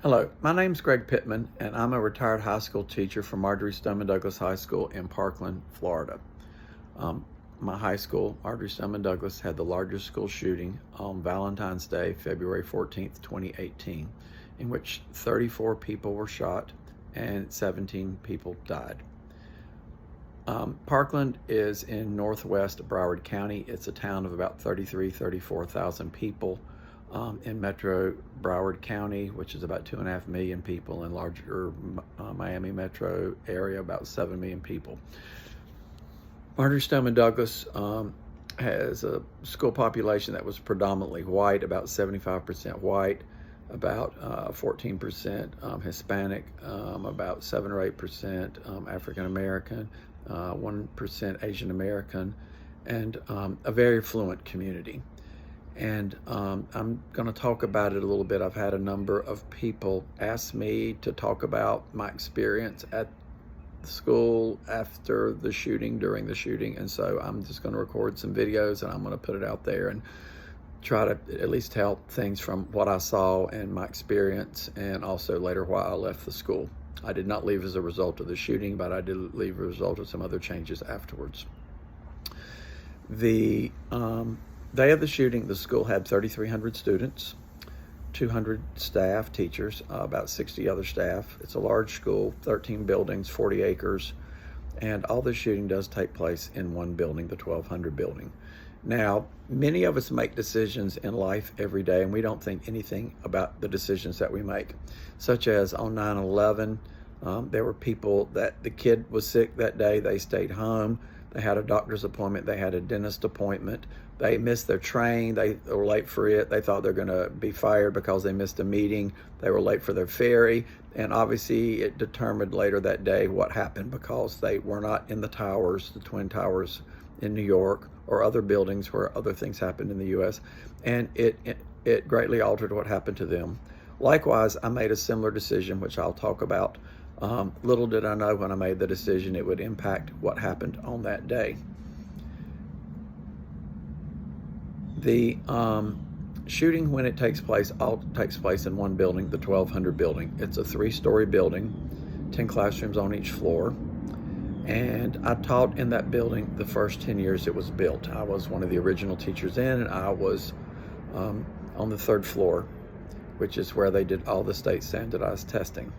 Hello, my name's Greg Pittman, and I'm a retired high school teacher from Marjory Stoneman Douglas High School in Parkland, Florida. Um, my high school, Marjory Stoneman Douglas, had the largest school shooting on Valentine's Day, February 14th, 2018, in which 34 people were shot and 17 people died. Parkland is in northwest Broward County. It's a town of about 34,000 people in metro Broward County, which is about 2.5 million people, in larger Miami metro area, about 7 million people. Marjory Stoneman Douglas has a school population that was predominantly white, about 75% white, about 14% Hispanic, about 7 or 8% African American, 1% Asian American, and a very affluent community. And I'm going to talk about it a little bit. I've had a number of people ask me to talk about my experience at the school after the shooting, during the shooting, and so I'm just going to record some videos and I'm going to put it out there and try to at least tell things from what I saw and my experience, and also later why I left the school. I did not leave as a result of the shooting, but I did leave as a result of some other changes afterwards. The day of the shooting, the school had 3,300 students, 200 staff, teachers, about 60 other staff. It's a large school, 13 buildings, 40 acres, and all the shooting does take place in one building, the 1,200 building. Now, many of us make decisions in life every day, and we don't think anything about the decisions that we make, such as on 9/11, there were people that the kid was sick that day, they stayed home, they had a doctor's appointment, they had a dentist appointment, they missed their train, they were late for it, they thought they're going to be fired because they missed a meeting, they were late for their ferry, and obviously it determined later that day what happened because they were not in the towers, the Twin Towers in New York, or other buildings where other things happened in the U.S., and it greatly altered what happened to them. Likewise, I made a similar decision, which I'll talk about. Little did I know when I made the decision it would impact what happened on that day. The shooting, when it takes place, all takes place in one building, the 1,200 building. It's a 3-story building, 10 classrooms on each floor. And I taught in that building the first 10 years it was built. I was one of the original teachers in, and I was on the 3rd floor, which is where they did all the state standardized testing.